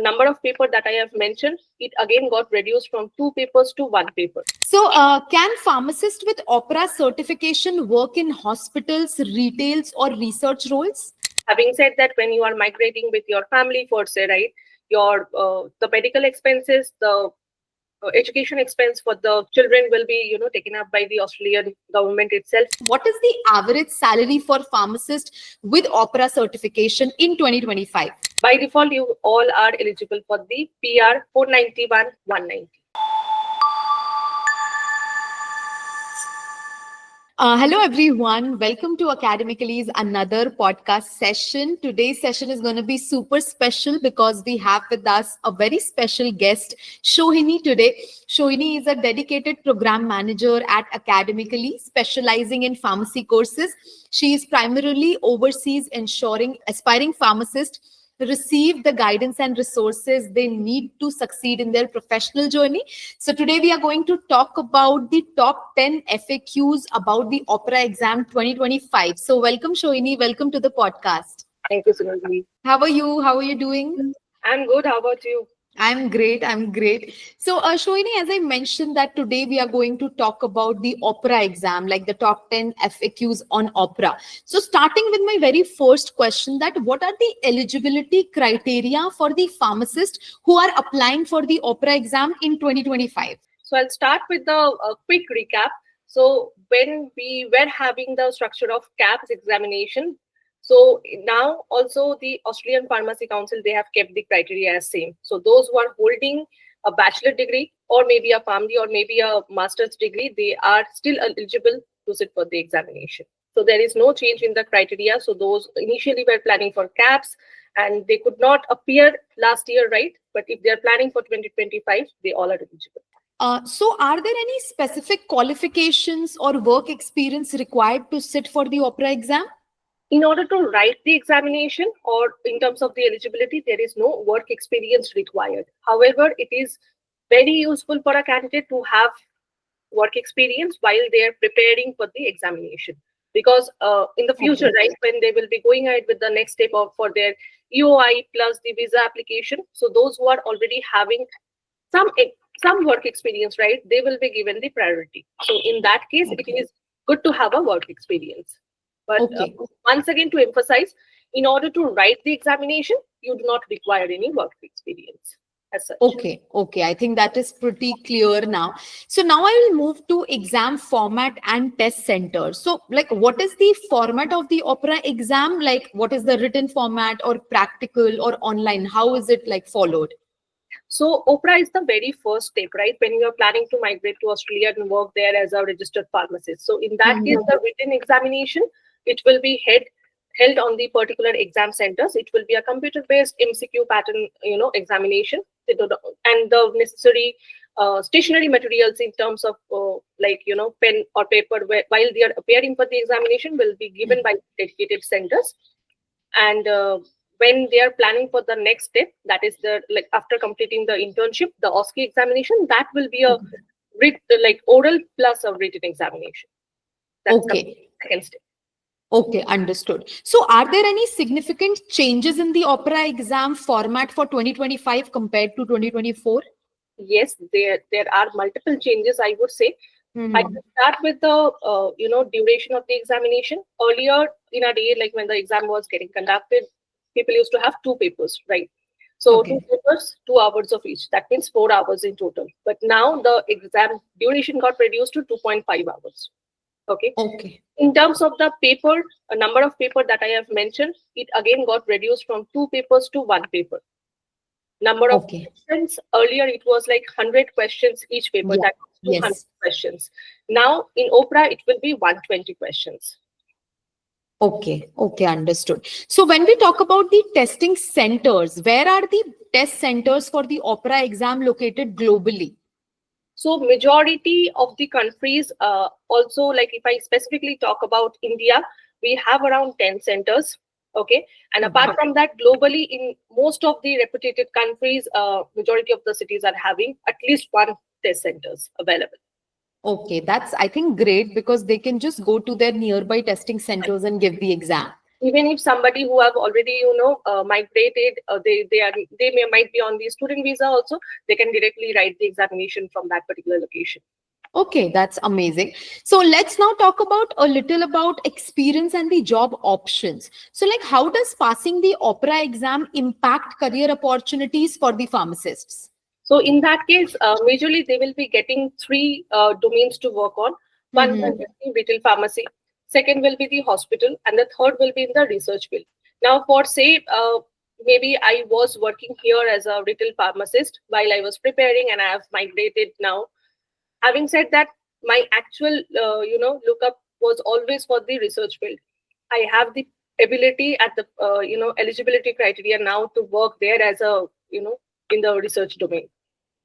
number of paper that I have mentioned, it again got reduced from 2 papers to 1 paper. So, can pharmacists with OPRA certification work in hospitals, retails, or research roles? Having said that, when you are migrating with your family for say, right, your the medical expenses, the education expense for the children will be taken up by the Australian government itself. What is the average salary for pharmacists with OPRA certification in 2025? By default, you all are eligible for the PR 491 190. Hello, everyone. Welcome to Academically's another podcast session. Today's session is going to be super special because we have with us a very special guest, Shohini, today. Shohini is a dedicated program manager at Academically, specializing in pharmacy courses. She is primarily oversees ensuring aspiring pharmacists receive the guidance and resources they need to succeed in their professional journey. So today we are going to talk about the top 10 FAQs about the OPRA exam 2025. So welcome, Shohini. Welcome to the podcast. Thank you, Sunil. How are you? How are you doing? I'm good. How about you? I'm great. So, Shohini, as I mentioned that today we are going to talk about the OPRA exam, like the top 10 FAQs on OPRA. So starting with my very first question, that what are the eligibility criteria for the pharmacists who are applying for the OPRA exam in 2025? So I'll start with the quick recap. So when we were having the structure of KAPS examination, so now also the Australian Pharmacy Council, they have kept the criteria as same. So those who are holding a bachelor degree or maybe a PharmD or maybe a master's degree, they are still eligible to sit for the examination. So there is no change in the criteria. So those initially were planning for KAPS and they could not appear last year, right? But if they're planning for 2025, they all are eligible. So are there any specific qualifications or work experience required to sit for the OPRA exam? In order to write the examination or in terms of the eligibility, there is no work experience required. However, it is very useful for a candidate to have work experience while they are preparing for the examination. Because in the future, right, when they will be going ahead with the next step for their EOI plus the visa application, so those who are already having some work experience, right, they will be given the priority. So in that case, it is good to have a work experience. But once again, to emphasize, in order to write the examination, you do not require any work experience as such. Okay. I think that is pretty clear now. So now I will move to exam format and test center. So like, what is the format of the OPRA exam? Like, what is the written format or practical or online? How is it like followed? So OPRA is the very first step, right? When you are planning to migrate to Australia and work there as a registered pharmacist. So in that case, the written examination, it will be held on the particular exam centers. It will be a computer-based MCQ pattern, examination, and the necessary stationary materials in terms of pen or paper while they are appearing for the examination will be given by dedicated centers. And when they are planning for the next step, that is after completing the internship, the OSCE examination, that will be a oral plus a written examination. That's the second step. Okay, understood. So are there any significant changes in the OPRA exam format for 2025 compared to 2024? Yes, there are multiple changes, I would say. I can start with the duration of the examination. Earlier in a day, like when the exam was getting conducted, people used to have 2 papers, right? So 2 papers, 2 hours of each. That means 4 hours in total. But now the exam duration got reduced to 2.5 hours. Okay. In terms of the paper, a number of paper that I have mentioned, it again got reduced from 2 papers to 1 paper. Number of questions, earlier it was like 100 questions each paper, that 200 questions. Now in OPRA, it will be 120 questions. Okay, understood. So when we talk about the testing centers, where are the test centers for the OPRA exam located globally? So majority of the countries, also, like if I specifically talk about India, we have around 10 centers. Okay. And apart from that, globally, in most of the reputed countries, majority of the cities are having at least 1 test centers available. Okay, that's, I think, great, because they can just go to their nearby testing centers and give the exam. Even if somebody who have already migrated, might be on the student visa also, they can directly write the examination from that particular location. Okay, that's amazing. So let's now talk about a little about experience and the job options. So like how does passing the OPRA exam impact career opportunities for the pharmacists? So in that case, majorly they will be getting three domains to work on. One will be the retail pharmacy, second will be the hospital, and the third will be in the research field. Now, for say, maybe I was working here as a retail pharmacist while I was preparing, and I have migrated now. Having said that, my actual, lookup was always for the research field. I have the ability at the, eligibility criteria now to work there as a, in the research domain.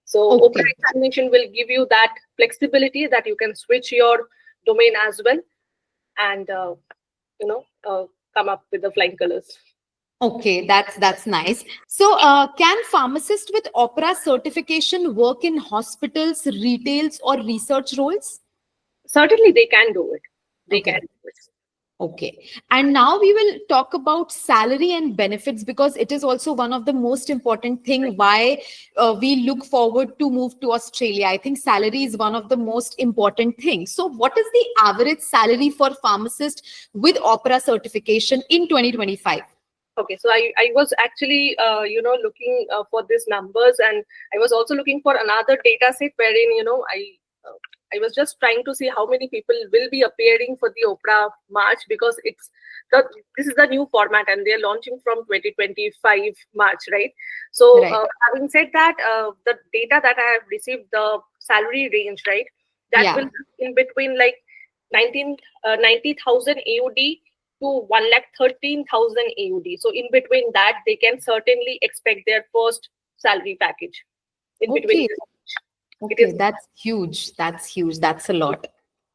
So OPRA Okay. examination will give you that flexibility that you can switch your domain as well, and come up with the flying colors. Okay, that's nice. So, can pharmacists with OPRA certification work in hospitals, retails, or research roles? Certainly, they can do it. They can Okay. do it. Okay. And now we will talk about salary and benefits because it is also one of the most important thing why we look forward to move to Australia. I think salary is one of the most important things. So what is the average salary for pharmacists with OPRA certification in 2025? Okay, so I was actually looking for these numbers, and I was also looking for another data set wherein I was just trying to see how many people will be appearing for the OPRA March, because this is the new format and they're launching from 2025 March, right? So Right. having said that, the data that I have received, the salary range, right, that will Yeah. be in between like 90,000 AUD to 1,13,000 AUD. So in between that, they can certainly expect their first salary package. In between, Okay. it is Okay. That's huge. That's huge. That's a lot.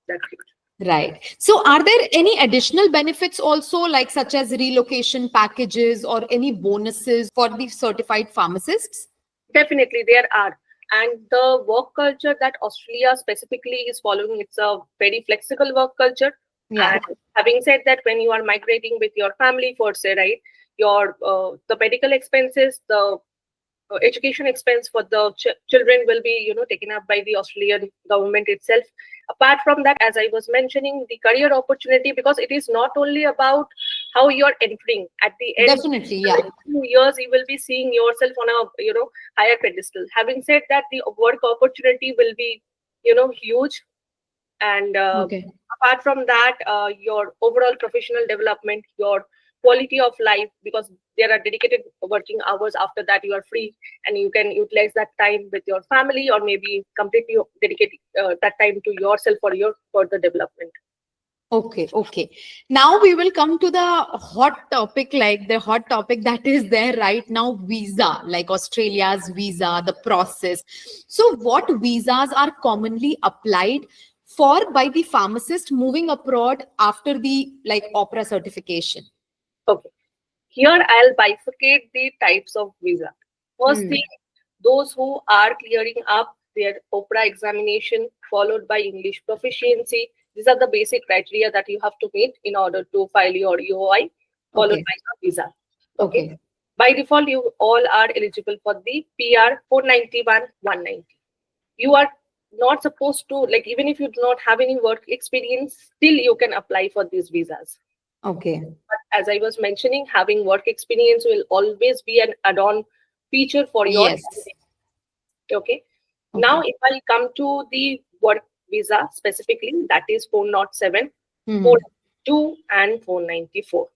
that's huge. Right. So are there any additional benefits also, like such as relocation packages or any bonuses for the certified pharmacists? Definitely, there are. And the work culture that Australia specifically is following, it's a very flexible work culture. Yeah. And having said that, when you are migrating with your family, for say, right, your the medical expenses, the education expense for the children will be taken up by the Australian government itself. Apart from that, as I was mentioning, the career opportunity, because it is not only about how you're entering at the end. Definitely. In the Yeah. next few years you will be seeing yourself on a higher pedestal. Having said that, the work opportunity will be huge. And Okay. apart from that, your overall professional development, your quality of life, because there are dedicated working hours. After that, you are free and you can utilize that time with your family, or maybe completely dedicate that time to yourself for your further development. Okay. Okay. Now we will come to the hot topic, like the hot topic that is there right now, visa, like Australia's visa, the process. So what visas are commonly applied for by the pharmacist moving abroad after the like OPRA certification? Okay, here I'll bifurcate the types of visa. First Hmm. thing, those who are clearing up their OPRA examination followed by English proficiency. These are the basic criteria that you have to meet in order to file your EOI, followed Okay. by your visa. Okay. Okay. By default, you all are eligible for the PR 491 190. You are not supposed to, like, even if you do not have any work experience, still you can apply for these visas. Okay. But as I was mentioning, having work experience will always be an add-on feature for your Yes. candidate. Okay. Now, Okay. if I come to the work visa specifically, that is 407, Hmm. 482, and 494.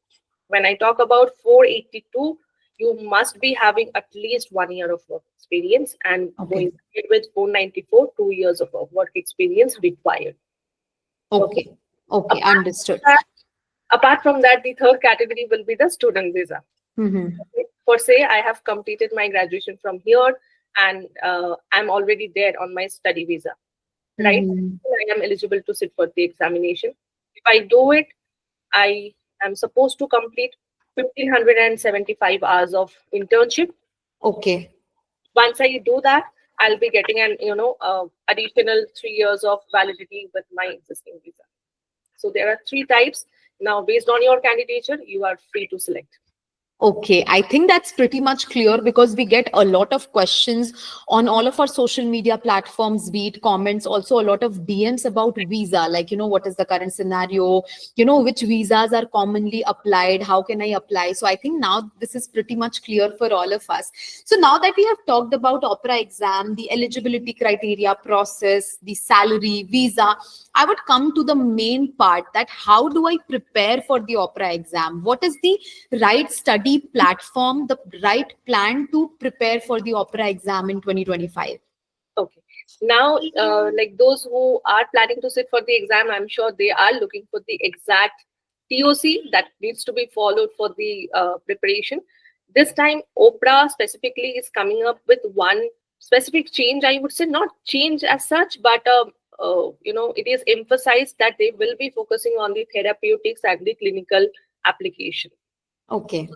When I talk about 482, you must be having at least 1 year of work experience, and Okay. going ahead with 494, 2 years of work experience required. Okay. Okay. Okay. Apart Understood. from that, apart from that, the third category will be the student visa. Hmm. For say, I have completed my graduation from here, and I'm already there on my study visa, right? Hmm. I am eligible to sit for the examination. If I do it, I am supposed to complete 1,575 hours of internship. Okay. Once I do that, I'll be getting an additional 3 years of validity with my existing visa. So there are three types. Now, based on your candidature, you are free to select. Okay, I think that's pretty much clear because we get a lot of questions on all of our social media platforms, be it comments, also a lot of DMs about visa, like, what is the current scenario, which visas are commonly applied, how can I apply? So I think now this is pretty much clear for all of us. So now that we have talked about OPRA exam, the eligibility criteria, process, the salary, visa, I would come to the main part, that how do I prepare for the OPRA exam? What is the right study platform, the right plan to prepare for the OPRA exam in 2025? Okay. Now, like those who are planning to sit for the exam, I'm sure they are looking for the exact TOC that needs to be followed for the preparation. This time, OPRA specifically is coming up with one specific change. I would say not change as such, but it is emphasized that they will be focusing on the therapeutics and the clinical application. Okay.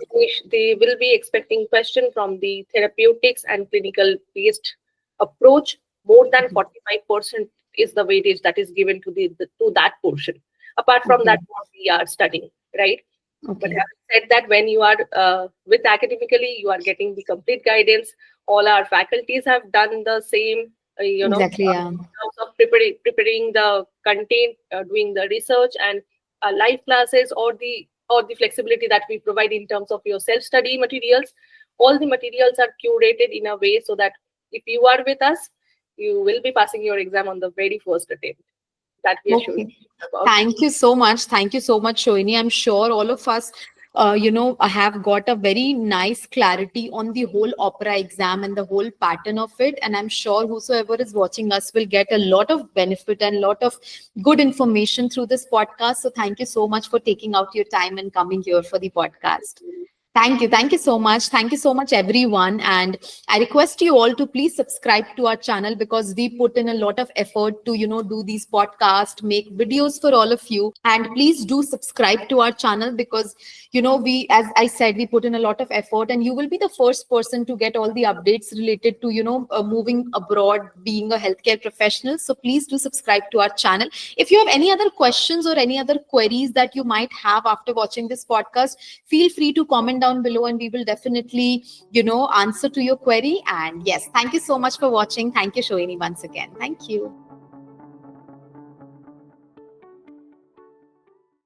They will be expecting question from the therapeutics and clinical based approach. More than 45% is the weightage that is given to to that portion. Apart from Okay. that, what we are studying, right? But Okay. having said that, when you are with academically, you are getting the complete guidance. All our faculties have done the same, Exactly. Yeah. in terms of preparing the content, doing the research, and live classes, or the flexibility that we provide in terms of your self-study materials. All the materials are curated in a way so that if you are with us, you will be passing your exam on the very first attempt. That we assure Okay. you about. Thank you so much. Thank you so much, Shoini. I'm sure all of us, have got a very nice clarity on the whole OPRA exam and the whole pattern of it. And I'm sure whosoever is watching us will get a lot of benefit and a lot of good information through this podcast. So thank you so much for taking out your time and coming here for the podcast. Thank you. Thank you so much. Thank you so much, everyone. And I request you all to please subscribe to our channel because we put in a lot of effort to, do these podcasts, make videos for all of you. And please do subscribe to our channel because, as I said, we put in a lot of effort and you will be the first person to get all the updates related to, moving abroad, being a healthcare professional. So please do subscribe to our channel. If you have any other questions or any other queries that you might have after watching this podcast, feel free to comment down below and we will definitely, answer to your query. And yes, thank you so much for watching. Thank you, Shoini, once again. Thank you.